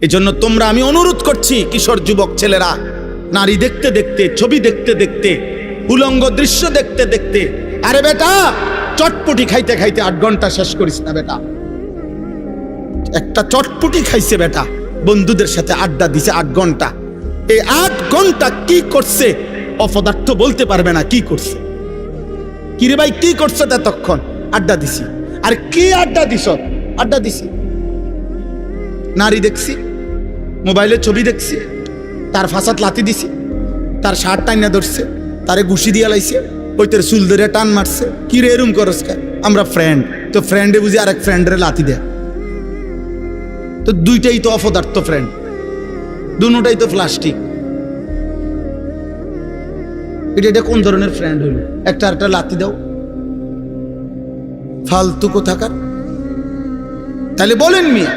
এজন্য তোমরা, আমি অনুরোধ করছি কিশোর যুবক ছেলেরা, নারী দেখতে দেখতে, ছবি দেখতে দেখতে, উলঙ্গ দৃশ্য দেখতে দেখতে, আরে বেটা চটপটি খাইতে খাইতে 8 ঘন্টা শেষ করিস না বেটা। একটা চটপটি খাইছে বেটা, বন্ধুদের সাথে আড্ডা দিছে 8 ঘন্টা। এই 8 ঘন্টা কি করছে অপদার্থ বলতে পারবে না কি করছে। কিরে ভাই কি করছে ততক্ষণ? আড্ডা দিছি। আর কি আড্ডা দিছ? আড্ডা দিছি, নারী দেখছি, মোবাইলে ছবি দেখছি, তার ফাঁসাত লাথি দিছি, তার শার্ট টাইনা ধরছে, তারে ঘুষি দিয়া লাইছে, ওই তোর চুল ধরে টান মারছে। কি রে এরম করস কে? আমরা ফ্রেন্ড, তো ফ্রেন্ডে বুঝি আরেক ফ্রেন্ডরে লাথি দেয়। তো দুইটাই তো অপদার্থ ফ্রেন্ড, দুটাই তো প্লাস্টিক। এটা কোন ধরনের ফ্রেন্ড হইল? একটা আরেকটা লাথি দাও, ফালতু কোথাকার। তাহলে বলেন মিয়া,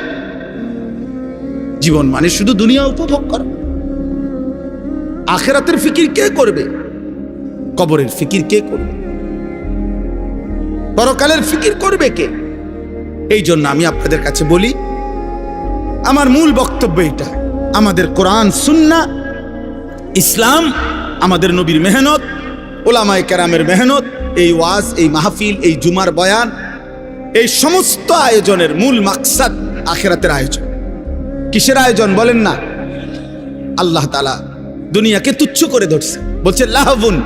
জীবন মানে শুধু দুনিয়া উপভোগ করা? আখিরাতের ফিকির কে করবে? কবরের ফিকির কে করবে? পরকালের ফিকির করবে কে? এই জন্য আমি আপনাদের কাছে বলি, আমার মূল বক্তব্য এটা, আমাদের কোরআন সুন্নাহ ইসলাম, আমাদের নবীর মেহনত, ওলামায়ে কেরামের মেহনত, এই ওয়াজ, এই মাহফিল, এই জুমার বয়ান, এই সমস্ত আয়োজনের মূল মাকসাদ আখিরাতের আয়োজন। কিসের আয়োজন বলেন না? আল্লাহ তাআলা দুনিয়াকে তুচ্ছ করে ধরছে, বলছে লাহবুন,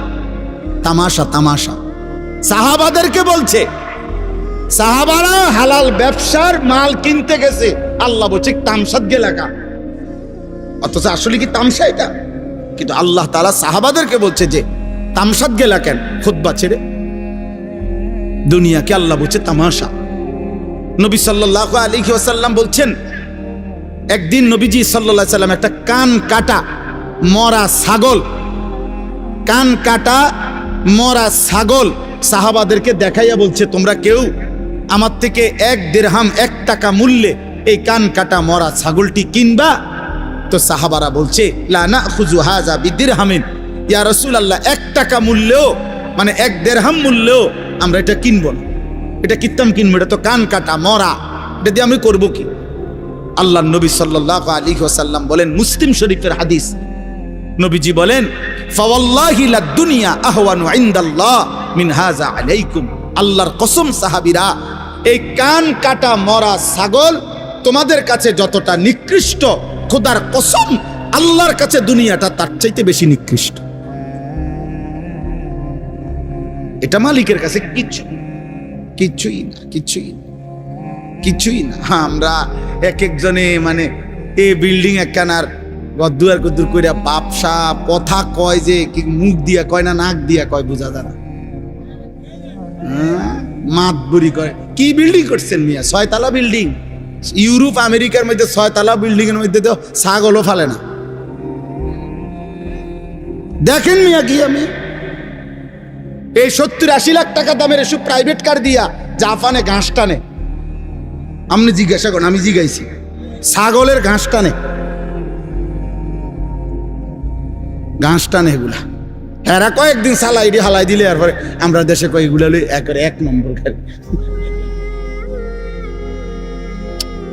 তামাশা তামাশা। সাহাবাদেরকে বলছে, সাহাবারা হালাল ব্যবসার মাল কিনতে গেছে, আল্লাহ বলছে তামসাদ গেলাকা। অথচ আসলে কি তামসা এটা? কিন্তু আল্লাহ তাআলা সাহাবাদেরকে বলছে যে তামসাদ গেলা কেন খুতবা ছেড়ে? দুনিয়াকে আল্লাহ বলছে তামাশা। নবী সাল্লাল্লাহু আলাইহি ওয়াসাল্লাম বলছেন, একদিন নবীজি সাল্লাল্লাহু আলাইহি সাল্লাম একটা কান কাটা মরা ছাগল, কান কাটা মরা ছাগল সাহাবাদেরকে দেখাইয়া বলছে, তোমরা কেউ আমার থেকে 1 দিরহাম 1 টাকা মূল্যে এই কান কাটা মরা ছাগলটি কিনবা? তো সাহাবারা বলছে, লা নাখুযু হাযা বিদিরহামিন, ইয়া রাসূলুল্লাহ, 1 টাকা মূল্যেও, মানে 1 দিরহাম মূল্যেও আমরা এটা কিনবো না। এটা কিত্তাম কিনবো? এটা তো কান কাটা মরা, এটা দিয়ে আমি করবো কি? আল্লাহ নবী সাল্লাল্লাহু আলাইহি ওয়াসাল্লাম বলেন, মুসলিম শরীফের হাদিস, নবীজি বলেন, ফাওয়াল্লাহি লাদ দুনিয়া আহওয়ানু ইনদাল্লাহ মিন হাযা আলাইকুম। আল্লাহর কসম সাহাবীরা, এই কান কাটা মরা ছাগল তোমাদের কাছে যতটা নিকৃষ্ট, খোদার কসম আল্লাহর কাছে দুনিয়াটা তার চাইতে বেশি নিকৃষ্ট। এটা মালিকের কাছে কিছুই না, কিছুই না। আমরা এক একজনে মানে এই বিল্ডিং একখানার গদ্দুয়ার গদ্দুর কইরা বাপসা কথা কয়, যে কি মুখ দিয়া কয় না নাক দিয়া কয় বোঝা যায় না, মাতবুরি করে। কি বিল্ডিং করছেন মিয়া? 6 তলা বিল্ডিং। ইউরোপ আমেরিকার মধ্যে 6 তলা বিল্ডিং এর মধ্যে তো ছাগলও ফালে না। দেখেন মিয়া, কি আমি এই 70-80 লাখ টাকা দামের এসব প্রাইভেট কার দিয়া জাপানে ঘাস টানে। আপনি জিজ্ঞাসা করেন, আমি জিজ্ঞাইছি, ছাগলের ঘাস টানে, ঘাস টানে এগুলা। এরা কয়েকদিন সালাইডি হালাই দিলে এরপরে আমরা দেশে কয় এগুলা একেবারে 1 নম্বর খাই।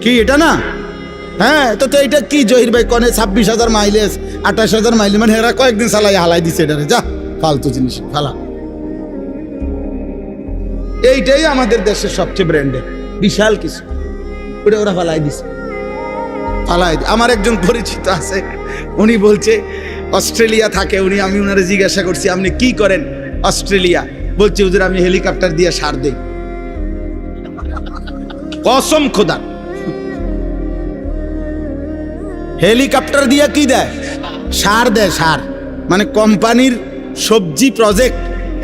কি এটা না? হ্যাঁ, তো এইটা কি জহির ভাই কনে 26,000 মাইলেজ 28,000 মাইলেজ, মানে এরা কয়েকদিন সালাই হালাই দিছে এটারে, যা ফালতু জিনিস ফালা। এইটাই আমাদের দেশের সবচেয়ে ব্র্যান্ডেড বিশাল কিছু, ওটা ওরা ফালাই দিছে, ফালাই। আমার একজন পরিচিত আছে, উনি বলছে অস্ট্রেলিয়া থাকে উনি, আমি ওনারে জিজ্ঞাসা করছি আপনি কি করেন অস্ট্রেলিয়া? বলছে হুজুর আমি হেলিকপ্টার দিয়ে সার দেই। কসম খোদা, হেলিকপ্টার দিয়ে কি দেয়? সার দেয়, সার। মানে কোম্পানির সবজি প্রজেক্ট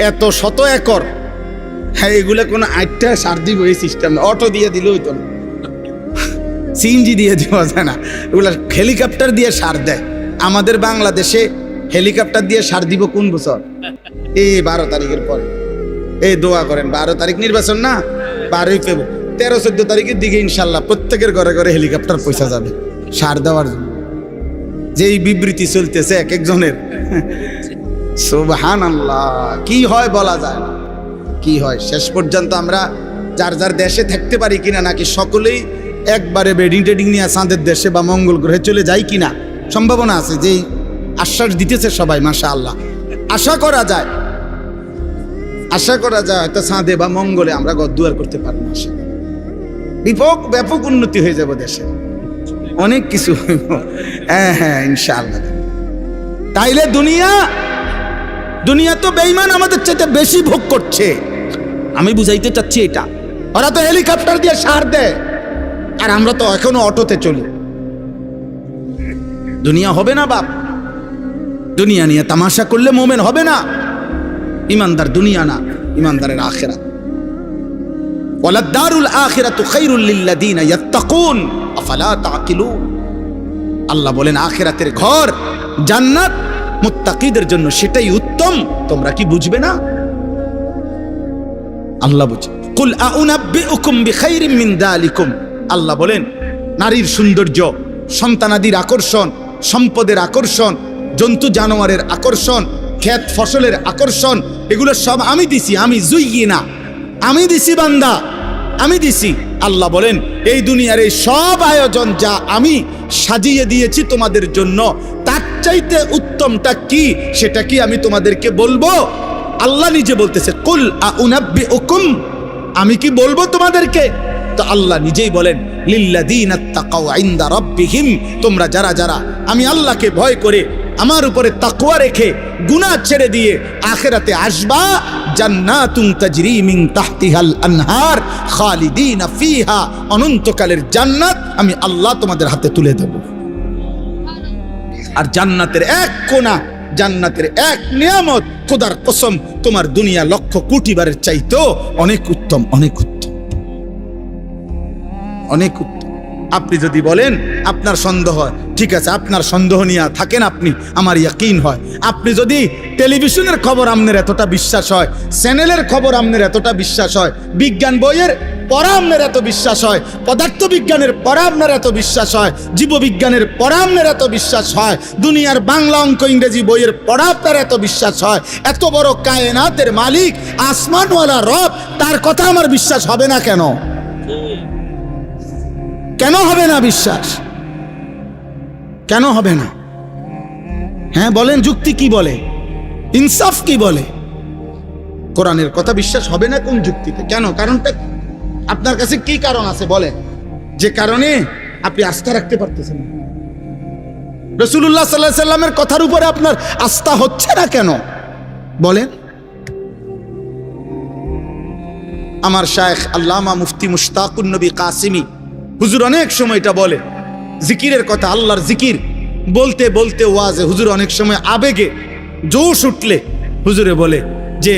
এত শত একর, হ্যাঁ এগুলা কোনো 8টা সার দিব এই সিস্টেম, অটো দিয়ে দিলে হইতো না, সিএনজি দিয়ে দেওয়া যায় না, এগুলা হেলিকপ্টার দিয়ে সার দেয়। আমাদের বাংলাদেশে হেলিকপ্টার দিয়ে সার দিব কোন বছর? এই 12 তারিখের পরে। এই দোয়া করেন, 12 তারিখ নির্বাচন না, 12ই ফেব্রুয়ারি, 13-14 তারিখের দিকে ইনশাল্লাহ প্রত্যেকের ঘরে ঘরে হেলিকপ্টার পয়সা যাবে সার দেওয়ার জন্য। যেই বিবৃতি চলতেছে এক একজনের, সুবহানাল্লাহ, কি হয় বলা যায় না, কি হয়। শেষ পর্যন্ত আমরা যার যার দেশে থাকতে পারি কিনা, নাকি সকলেই একবারে বেডিং টেডিং নিয়ে চাঁদের দেশে বা মঙ্গল গ্রহে চলে যায় কিনা সম্ভাবনা আছে, যে আশ্বাস দিতেছে সবাই, মাশাআল্লাহ। আশা করা যায় হয়তো চাঁদে বা মঙ্গলে আমরা ঘরদুয়ার করতে পারবো না। ব্যাপক উন্নতি হয়ে যাবে দেশে, অনেক কিছু হইব। হ্যাঁ ইনশাআল্লাহ। তাইলে দুনিয়া তো বেঈমান আমাদের চাইতে বেশি ভোগ করছে। আমি বুঝাইতে চাচ্ছি এটা, ওরা তো হেলিকপ্টার দিয়ে সার দেয়, আর আমরা তো এখনো অটোতে চলি। দুনিয়া হবে না বাপ, দুনিয়া নিয়ে তামাশা করলে মোমেন হবে না। ইমানদার দুনিয়া না, ইমানদারের আখিরাত। ওয়ালাদ-দারুল আখিরাতু খায়রুল লিল্লাযিনা ইয়াত্তাকুন আফালা তাকিলুন। আল্লাহ বলেন আখিরাতের ঘর জান্নাত মুত্তাকিদের জন্য সেটাই উত্তম, তোমরা কি বুঝবে না? আল্লাহ বুঝে। কুল আউনাব্বিউকুম বিখাইরিম মিন যালিকুম। আল্লাহ বলেন নারীর সৌন্দর্য, সন্তানাদির আকর্ষণ, সম্পদের আকর্ষণ, জন্তু জানোয়ারের আকর্ষণ, ক্ষেত ফসলের আকর্ষণ, এগুলো সব আমি দিছি। আমি জুইয়িনা, আমি দিছি বান্দা, আমি দিছি। আল্লাহ বলেন এই দুনিয়ার এই সব আয়োজন যা আমি সাজিয়ে দিয়েছি তোমাদের জন্য, তার চাইতে উত্তমটা কি সেটা কি আমি তোমাদেরকে বলবো? আল্লাহ নিজে বলতেছে কুল আউনাব্বিউকুম, আমি কি বলবো তোমাদেরকে? তো আল্লাহ নিজেই বলেন লিল্লাযিনা তাকাউ ইনদা রাব্বিহিম, তোমরা যারা যারা আমি আল্লাহকে ভয় করে আমার উপরে তাকওয়া রেখে গুনাহ ছেড়ে দিয়ে আখিরাতে আসবা, জান্নাতুন তাজরি মিন তাহতিহাল আনহার খালিদিনা ফিহা, অনন্তকালের জান্নাত আমি আল্লাহ তোমাদের হাতে তুলে দেব। আর জান্নাতের এক কোণা, জান্নাতের এক নিয়ামত, খোদার কসম তোমার দুনিয়া লক্ষ কোটি বারের চাইতেও অনেক উত্তম, অনেক উত্তম, অনেক উত্তম। আপনি যদি বলেন আপনার সন্দেহ হয়, ঠিক আছে, আপনার সন্দেহ নিয়ে থাকেন আপনি, আমার ইয়াকিন হয়। আপনি যদি টেলিভিশনের খবর আপনার এতটা বিশ্বাস হয়, চ্যানেলের খবর আপনার এতটা বিশ্বাস হয়, বিজ্ঞান বইয়ের পড়া আপনার এত বিশ্বাস হয়, পদার্থ বিজ্ঞানের পড়া আপনার এত বিশ্বাস হয়, জীববিজ্ঞানের পড়া আপনার এত বিশ্বাস হয়, দুনিয়ার বাংলা অঙ্ক ইংরেজি বইয়ের পড়া আপনার এত বিশ্বাস হয়, এত বড় কায়নাতের মালিক আসমানওয়ালা রব, তার কথা আমার বিশ্বাস হবে না কেন? কেন হবে না বিশ্বাস? কেন হবে না? হ্যাঁ বলেন, যুক্তি কি বলে, ইনসাফ কি বলে? কোরআনের কথা বিশ্বাস হবে না কোন যুক্তিতে? কেন? কারণটা আপনার কাছে কি কারণ আছে বলেন, যে কারণে আপনি আস্থা রাখতে পারতেছেন না? রাসূলুল্লাহ সাল্লাল্লাহু আলাইহি সাল্লামের কথার উপরে আপনার আস্থা হচ্ছে না কেন বলেন? আমার শায়েখ আল্লামা মুফতি মুশতাকুন নবী কাসিমি হুজুর অনেক সময় এটা বলে, জিকিরের কথা, আল্লাহর জিকির বলতে বলতে ওয়াজে হুজুর অনেক সময় আবেগে জোশ উঠলে হুজুরে বলে যে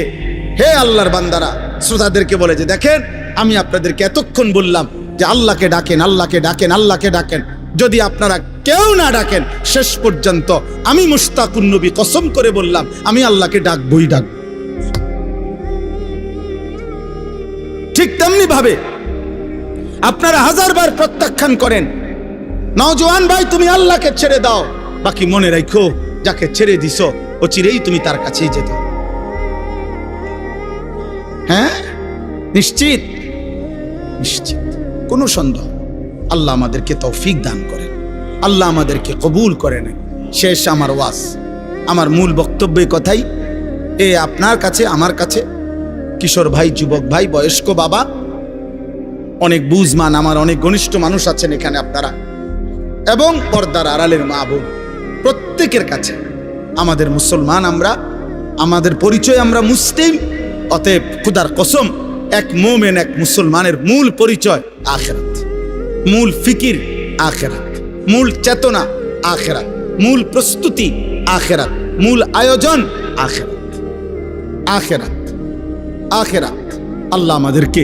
হে আল্লাহর বান্দারা, শ্রোতাদেরকে বলে যে দেখেন আমি আপনাদেরকে এতক্ষণ বললাম যে আল্লাহকে ডাকেন, আল্লাহকে ডাকেন, আল্লাহকে ডাকেন, যদি আপনারা কেউ না ডাকেন শেষ পর্যন্ত আমি মুশতাকুন নবী কসম করে বললাম আমি আল্লাহকে ডাকবই ডাকব। ঠিক তেমনি ভাবে আপনারা হাজারবার প্রত্যাখ্যান করেন, নওজোয়ান ভাই তুমি আল্লাহকে ছেড়ে দাও, বাকি মনে রাখো যাকে ছেড়ে দিছো ও চিরেই তুমি তার কাছেই যেতে। হ্যাঁ নিশ্চিত, নিশ্চিত, কোনো সন্দেহ। আল্লাহ আমাদেরকে তৌফিক দান করেন, আল্লাহ আমাদেরকে কবুল করে নেন। শেষ আমার ওয়াজ, আমার মূল বক্তব্য কথাই, এ আপনার কাছে, আমার কাছে, কিশোর ভাই, যুবক ভাই, বয়স্ক বাবা, অনেক বুঝমান আমার অনেক ঘনিষ্ঠ মানুষ আছেন এখানে আপনারা, এবং পর্দার আড়ালের মা বোন, প্রত্যেকের কাছে আমাদের মুসলমান, আমরা আমাদের পরিচয় আমরা মুসলিম, অতএব খুদার কসম এক মোমেন, এক মুসলমানের মূল পরিচয় আখিরাত, মূল ফিকির আখিরাত, মূল চেতনা আখিরাত, মূল প্রস্তুতি আখিরাত, মূল আয়োজন আখিরাত, আখিরাত, আখিরাত। আল্লাহ আমাদেরকে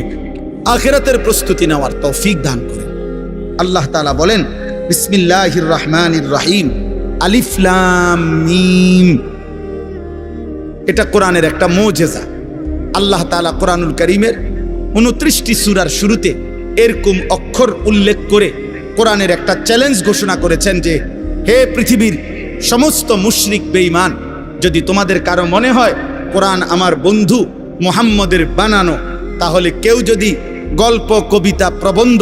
আখিরাতের প্রস্তুতি নেওয়ার তৌফিক দান করেন। আল্লাহ তাআলা বলেন বিসমিল্লাহির রহমানির রহিম, আলিফ লাম মিম। এটা কোরআনের একটা মুজিজা। আল্লাহ তাআলা কোরআনুল কারীমের 29টি সূরার শুরুতে এরকম অক্ষর উল্লেখ করে কোরআনের একটা চ্যালেঞ্জ ঘোষণা করেছেন যে হে পৃথিবীর সমস্ত মুশরিক বেঈমান, যদি তোমাদের কারো মনে হয় কোরআন আমার বন্ধু মুহাম্মদের বানানো, তাহলে কেউ যদি গল্প, কবিতা, প্রবন্ধ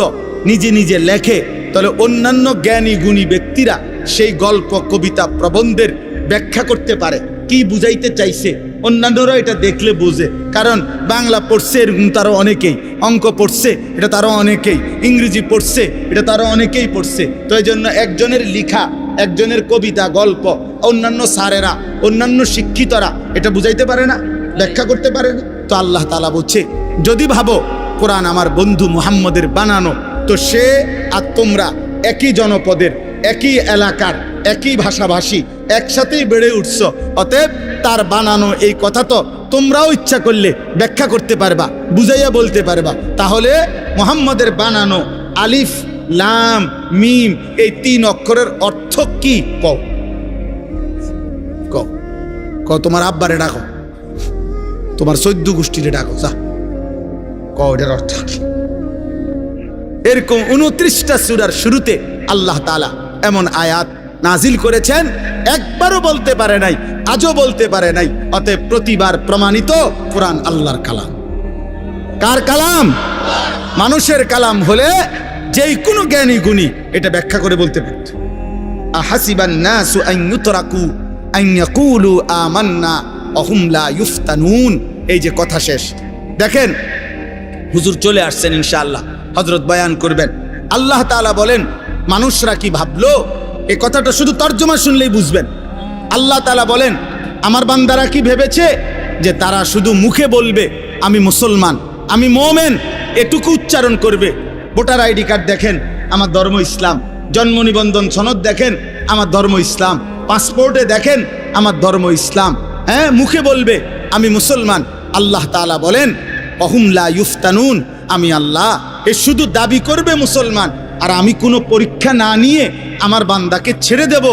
নিজে নিজে লেখে, তাহলে অন্যান্য জ্ঞানী গুণী ব্যক্তিরা সেই গল্প, কবিতা, প্রবন্ধের ব্যাখ্যা করতে পারে, কি বুঝাইতে চাইছে। অন্যান্যরা এটা দেখলে বোঝে, কারণ বাংলা পড়ছে এরকম তারও অনেকেই, অঙ্ক পড়ছে এটা তারও অনেকেই, ইংরেজি পড়ছে এটা তারও অনেকেই পড়ছে। তো এই জন্য একজনের লিখা, একজনের কবিতা, গল্প, অন্যান্য স্যারেরা, অন্যান্য শিক্ষিতরা এটা বুঝাইতে পারে না, ব্যাখ্যা করতে পারে না। তো আল্লাহ তাআলা বলছে, যদি ভাবো কোরআন আমার বন্ধু মুহাম্মদের বানানো, তো সে আর তোমরা একই জনপদের, একই এলাকার, একই ভাষাভাষী, একসাথেই বেড়ে উঠছ, অতএব তার বানানো এই কথা তো তোমরাও ইচ্ছা করলে ব্যাখ্যা করতে পারবা, বুঝাইয়া বলতে পারবা। তাহলে মুহাম্মদের বানানো আলিফ, লাম, মিম এই 3 অক্ষরের অর্থ কি? কও কও কও, তোমার আব্বারে ডাকো, তোমার 14 গোষ্ঠীরে ডাকো, যা কও এটার অর্থ কি। এরকম 29টা সূরার শুরুতে আল্লাহ তাআলা এমন আয়াত নাজিল করেছেন, একবারও বলতে পারে নাই, আজও বলতে পারে নাই। অতএব প্রতিবার প্রমাণিত কোরআন আল্লাহর কালাম। কার কালাম? মানুষের কালাম হলে যেই কোনো জ্ঞানী গুণী এটা ব্যাখ্যা করে বলতে পারত। আহাসিবান নাসু আন ইউতরাকু আন ইয়াকুলু আমান্না ওয়া হুম লা ইফতানুন। এই যে কথা শেষ, দেখেন হুজুর চলে আসছেন, ইনশাআল্লাহ হযরত বয়ান করবেন। আল্লাহ তাআলা বলেন, মানুষরা কি ভাবলো? এই কথাটা শুধু তর্জমা শুনলেই বুঝবেন। আল্লাহ তাআলা বলেন, আমার বান্দারা কি ভেবেছে যে তারা শুধু মুখে বলবে আমি মুসলমান, আমি মুমিন, এটুকু উচ্চারণ করবে। ভোটার আইডি কার্ড দেখেন, আমার ধর্ম ইসলাম। জন্ম নিবন্ধন সনদ দেখেন, আমার ধর্ম ইসলাম। পাসপোর্টে দেখেন, আমার ধর্ম ইসলাম। হ্যাঁ, মুখে বলবে আমি মুসলমান। আল্লাহ তাআলা বলেন, অহুম লা ইফতানুন, আমি আল্লাহ এ শুধু দাবি করবে মুসলমান, আর আমি কোনো পরীক্ষা না নিয়ে আমার বান্দাকে ছেড়ে দেব,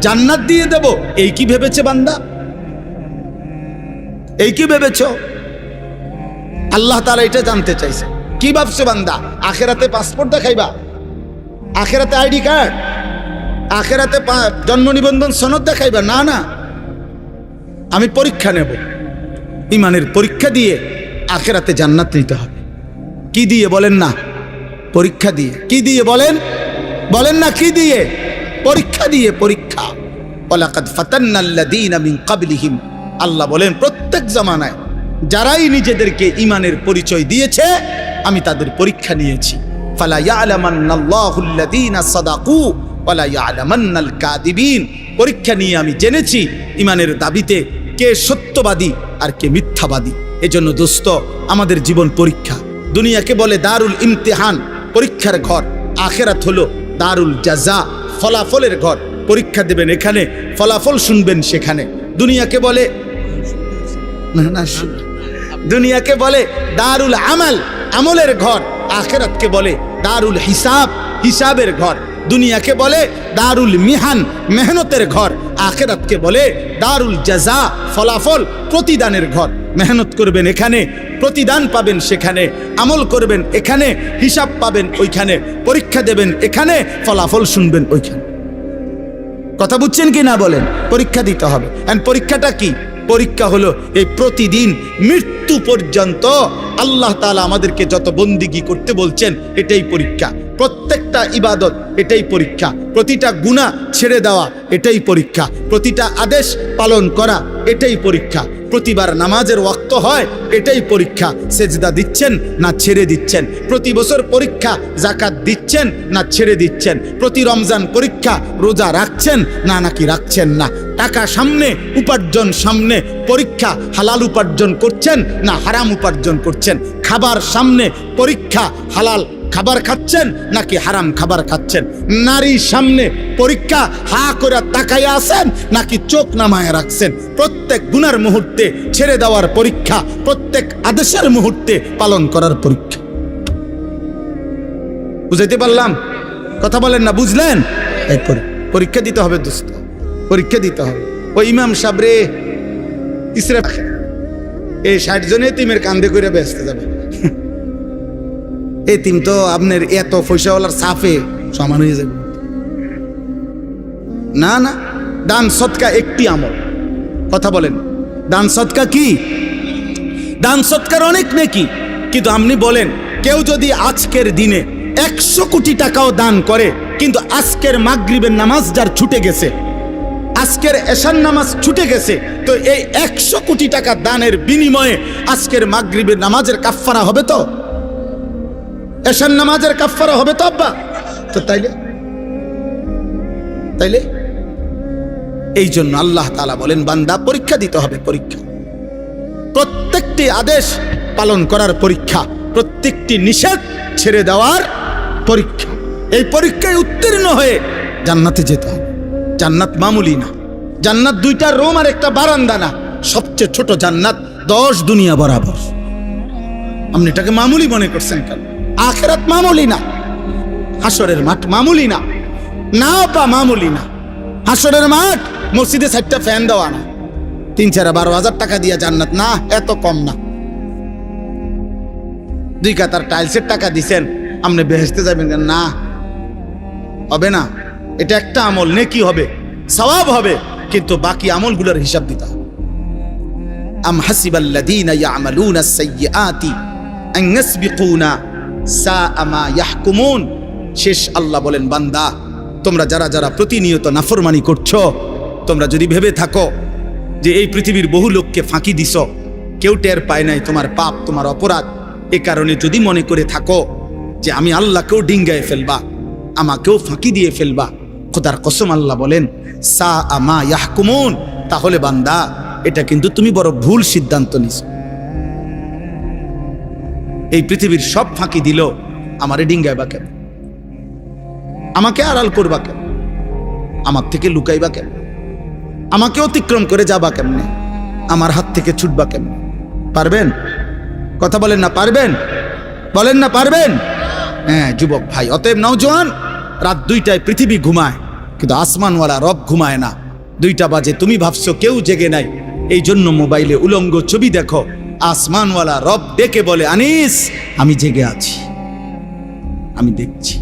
জান্নাত দিয়ে দেব। এই কি ভেবেছে বান্দা? এই কি ভেবেছ? আল্লাহ তাআলা এটা জানতে চাইছে। কি ভাবছে বান্দা? আখেরাতে পাসপোর্ট দেখাইবা, আখেরাতে আইডি কার্ড, আখেরাতে জন্ম নিবন্ধন সনদ দেখাইবা? না না, আমি পরীক্ষা নেব, ইমানের পরীক্ষা দিয়ে আখেরাতে জান্নাত নিতে হবে। কি দিয়ে বলেন না? পরীক্ষা দিয়ে। কি দিয়ে বলেন? বলেন না কি দিয়ে? পরীক্ষা দিয়ে। পরীক্ষা। ওয়ালাকাদ ফাতান্নাল্লাযীনা মিন ক্বাবলিহিম, আল্লাহ বলেন প্রত্যেক জামানায় যারাই নিজেদেরকে ইমানের পরিচয় দিয়েছে আমি তাদের পরীক্ষা নিয়েছি। ফালা ইয়ালামান্নাল্লাহুল্লাযীনা সাদাকু ওয়ালা ইয়ালামান্নাল কাযিবিন। পরীক্ষা নিয়ে আমি জেনেছি ইমানের দাবিতে কে সত্যবাদী আর কে মিথ্যাবাদী। এজন্য দোস্ত, আমাদের জীবন পরীক্ষা। দুনিয়াকে বলে দারুল ইমতিহান, পরীক্ষার ঘর। আখেরাত হলো দারুল জাযা, ফলাফলের ঘর। পরীক্ষা দেবেন এখানে, ফলাফল শুনবেন সেখানে। দুনিয়াকে বলে দুনিয়াকে বলে দারুল আমাল, আমলের ঘর। আখেরাতকে বলে দারুল হিসাব, হিসাবের ঘর। দুনিয়াকে বলে দারুল মিহান, মেহনতের ঘর। আখেরাতকে বলে দারুল জাযা, ফলাফল, প্রতিদানের ঘর। মেহনত করবেন এখানে, প্রতিদান পাবেন সেখানে। আমল করবেন এখানে, হিসাব পাবেন ওইখানে। পরীক্ষা দেবেন এখানে, ফলাফল শুনবেন ওইখানে। কথা বুঝছেন কি না বলেন? পরীক্ষা দিতে হবে। এন্ড পরীক্ষাটা কি? পরীক্ষা হলো এই প্রতিদিন মৃত্যু পর্যন্ত আল্লাহ তাআলা আমাদেরকে যত বন্দিগি করতে বলছেন এটাই পরীক্ষা। প্রত্যেকটা ইবাদত এটাই পরীক্ষা। প্রতিটা গুনাহ ছেড়ে দেওয়া এটাই পরীক্ষা। প্রতিটা আদেশ পালন করা এটাই পরীক্ষা। প্রতিবার নামাজের ওয়াক্ত হয় এটাই পরীক্ষা। সেজদা দিচ্ছেন না ছেড়ে দিচ্ছেন। প্রতি বছর পরীক্ষা, যাকাত দিচ্ছেন না ছেড়ে দিচ্ছেন। প্রতি রমজান পরীক্ষা, রোজা রাখছেন না নাকি রাখছেন না। টাকা সামনে, উপার্জন সামনে, পরীক্ষা, হালাল উপার্জন করছেন না হারাম উপার্জন করছেন। খাবার সামনে, পরীক্ষা, হালাল খাবার খাচ্ছেন নাকি হারাম খাবার খাচ্ছেন। নারী সামনে, পরীক্ষা, হা করে তাকাইয়া আছেন নাকি চোখ নামায় রাখছেন। প্রত্যেক গুনার মুহূর্তে ছেড়ে দেওয়ার পরীক্ষা, প্রত্যেক আদেশের মুহূর্তে পালন করার পরীক্ষা। বুঝাইতে পারলাম? কথা বলেন না, বুঝলেন? এরপরে পরীক্ষা দিতে হবে দোস্ত, পরীক্ষা দিতে হবে। ওই ইমাম সাহেব রে ইসরা এই 60 জন এতিমের কান্দে করে ব্যস্ত যাবে। এতিম তো আপনার এত পয়সাওয়ালার সাফে সমান হয়ে যাবে। না না, দান সদকা একটি আমল। কথা বলেন, দান সদকা কি? দান সদকার অনেক নেকি। কিন্তু আপনি বলেন, কেউ যদি আজকের দিনে 100 কোটি টাকাও দান করে, কিন্তু আজকের মাগরিবের নামাজ যার ছুটে গেছে, আজকের এশার নামাজ ছুটে গেছে, তো এই 100 কোটি টাকা দানের বিনিময়ে আজকের মাগরিবের নামাজের কাফফারা হবে তো? এশার নামাজের কাফফারা হবে তো আব্বা? তো তাইলে এই জন্য আল্লাহ তাআলা বলেন, বান্দা পরীক্ষা দিতে হবে, পরীক্ষা। প্রত্যেকটি আদেশ পালন করার পরীক্ষা, প্রত্যেকটি নিষেধ ছেড়ে দেওয়ার পরীক্ষা। এই পরীক্ষায় উত্তীর্ণ হয়ে জান্নাতে যেতে হবে। জান্নাত মামুলি না, জান্নাত 2টা রুম আর একটা বারান্দা না, সবচেয়ে ছোট জান্নাত 10 দুনিয়া বরাবর। আপনি এটাকে মামুলি মনে করছেন কেন? আখিরাত মামুলি না, হাসরের মাঠ মামুলি না, না পা মামুলি না। হাসরের মাঠ মসজিদে 4টা ফ্যান দেওয়া না, 3-4-12 হাজার টাকা দিয়ে জান্নাত না, এত কম না। 2 কাতার টাইলসের টাকা দিছেন, আপনি বেহেশতে যাবেন না, হবে না। এটা একটা আমল, নেকি হবে, সওয়াব হবে, কিন্তু বাকি আমলগুলোর হিসাব দিতে হবে। আম হাসিবাল্লাযীনা ইয়ামালুনা আস-সাইয়্যাতি আন ইয়াসবিকুনা সাআ মা ইয়াহকুমুন। শেষ আল্লাহ বলেন, বান্দা তোমরা যারা যারা প্রতিনিয়ত নাফরমানি করছো, তোমরা যদি ভেবে থাকো যে এই পৃথিবীর বহু লোককে ফাঁকি দিছ, কেউ টের পায় নাই তোমার পাপ, তোমার অপরাধ, এ কারণে যদি মনে করে থাকো যে আমি আল্লাহকেও ডিঙ্গায় ফেলবা, আমাকেও ফাঁকি দিয়ে ফেলবা, খোদার কসম আল্লাহ বলেন সাআ মা ইয়াহকুমুন, তাহলে বান্দা এটা কিন্তু তুমি বড় ভুল সিদ্ধান্ত নিছ। এই পৃথিবীর সব ফাঁকি দিল, আমারে ডিঙ্গাইবা কেন? আমাকে আড়াল করবা কেন? আমার থেকে লুকাইবা কেন? আমাকে অতিক্রম করে যাবা কেমনে? আমার হাত থেকে ছুটবা কেমনে? পারবেন? কথা বলেন না পারবেন? বলেন না পারবেন? হ্যাঁ যুবক ভাই, অতএব নওজোয়ান, রাত 2টায় পৃথিবী ঘুমায়, কিন্তু আসমানওয়ালা রব ঘুমায় না। 2টা বাজে, তুমি ভাবছো কেউ জেগে নাই, এই জন্য মোবাইলে উলঙ্গ ছবি দেখো। আসমানওয়ালা রব ডেকে বলে, আনিস আমি জেগে আছি, আমি দেখছি,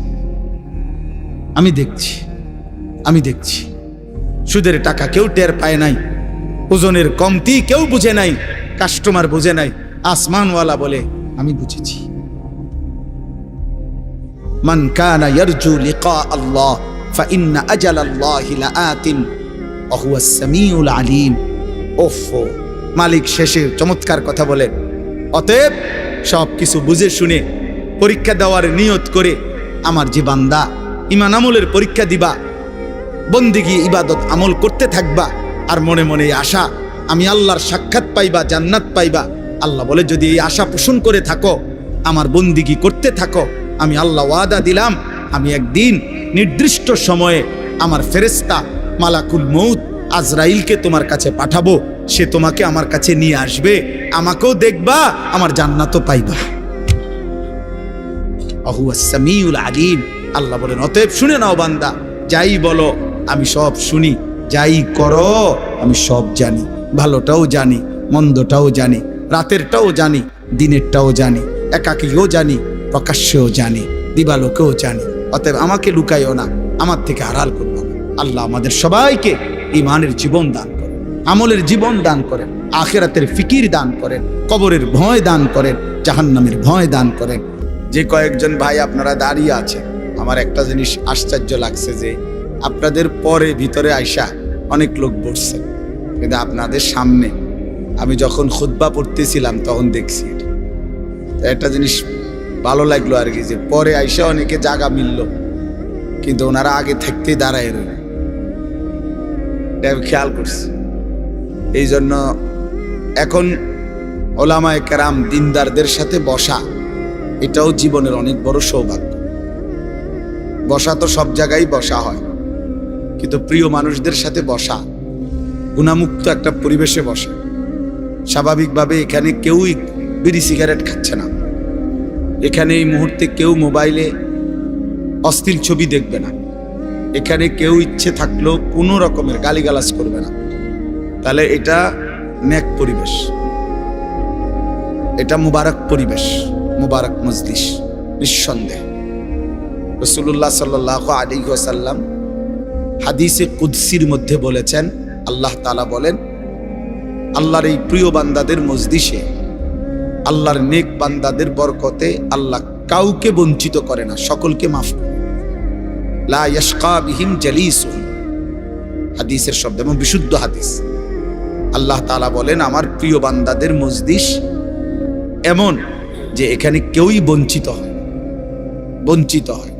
আমি দেখছি, আমি দেখছি। সুদের টাকা কেউ টের পায় নাই, ওজনের কমতি কেউ বুঝে নাই, কাস্টমার বুঝে নাই, আসমানওয়ালা বলে আমি বুঝেছি। মান কানা ইয়ারজু লিকা আল্লাহ ফাইন্না আজালাল্লাহি লাআতিন ওয়া হুয়াস সামিউল আলিম। ওফো, মালিক শেষের চমৎকার কথা বলেন। অতএব সব কিছু বুঝে শুনে পরীক্ষা দেওয়ার নিয়ত করে আমার যে বান্দা ঈমান আমলের পরীক্ষা দিবা, বন্দেগী ইবাদত আমল করতে থাকবা, আর মনে মনে আশা আমি আল্লাহর সাক্ষাৎ পাইবা, জান্নাত পাইবা। আল্লাহ বলে যদি এই আশা পোষণ করে থাকো, আমার বন্দেগী করতে থাকো, আমি আল্লাহ ওয়াদা দিলাম আমি একদিন নির্দিষ্ট সময়ে আমার ফেরেশতা মালাকুল মউত আজরাইলকে তোমার কাছে পাঠাবো, সে তোমাকে আমার কাছে নিয়ে আসবে, আমাকেও দেখবা, আমার জান্নাতও পাইবা। হুয়াস সামিউল আলিম। আল্লাহ বলেন, অতএব শুনে নাও বান্দা, যাই বলো আমি সব শুনি, যাই করো আমি সব জানি, ভালোটাও জানি, মন্দটাও জানি, রাতেরটাও জানি, দিনেরটাও জানি, একাকীও জানি, প্রকাশ্যেও জানি, দিবালোকেও জানি। অতএব আমাকে লুকাইও না, আমার থেকে আড়াল করবো না। আল্লাহ আমাদের সবাইকে ঈমানের জীবন দান করেন, আমলের জীবন দান করেন, আখিরাতের ফিকির দান করেন, কবরের ভয় দান করেন, জাহান্নামের ভয় দান করেন। যে কয়েকজন ভাই আপনারা দাঁড়িয়ে আছেন, আমার একটা জিনিস আশ্চর্য লাগছে যে আপনাদের পরে ভিতরে আইসা অনেক লোক বসছেন, কিন্তু আপনাদের সামনে আমি যখন খুতবা পড়তেছিলাম তখন দেখছি একটা জিনিস ভালো লাগলো আর কি, যে পরে আইসা অনেকে জায়গা মিলল, কিন্তু ওনারা আগে থাকতেই দাঁড়ায় রইল। খেয়াল করছি। এই জন্য এখন ওলামায়ে কেরাম দিনদারদের সাথে বসা, এটাও জীবনের অনেক বড় সৌভাগ্য। বসা তো সব জায়গায় বসা হয়, কিন্তু প্রিয় মানুষদের সাথে বসা, গুণামুক্ত একটা পরিবেশে বসা। স্বাভাবিকভাবে এখানে কেউই বিড়ি সিগারেট খাচ্ছে না, এখানে এই মুহূর্তে কেউ মোবাইলে অশ্লীল ছবি দেখবে না, এখানে কেউ ইচ্ছে থাকলেও কোনো রকমের গালিগালাজ করবে না। তাহলে এটা নেক পরিবেশ, এটা মুবারক পরিবেশ, মুবারক মজলিস। নিঃসন্দেহ রাসূলুল্লাহ সাল্লাল্লাহু আলাইহি ওয়াসাল্লাম হাদিসে কুদসির মধ্যে বলেছেন, আল্লাহ তাআলা বলেন, আল্লাহর এই প্রিয় বান্দাদের মজলিসে, আল্লাহর নেক বান্দাদের বরকতে আল্লাহ কাউকে বঞ্চিত করে না, সকলকে মাফ করে। লা ইয়াশকা বিহিম জালিসুহুম, হাদিসের শব্দ এবং বিশুদ্ধ হাদিস। আল্লাহ তাআলা বলেন আমার প্রিয় বান্দাদের মজলিস এমন যে এখানে কেউই বঞ্চিত হয়।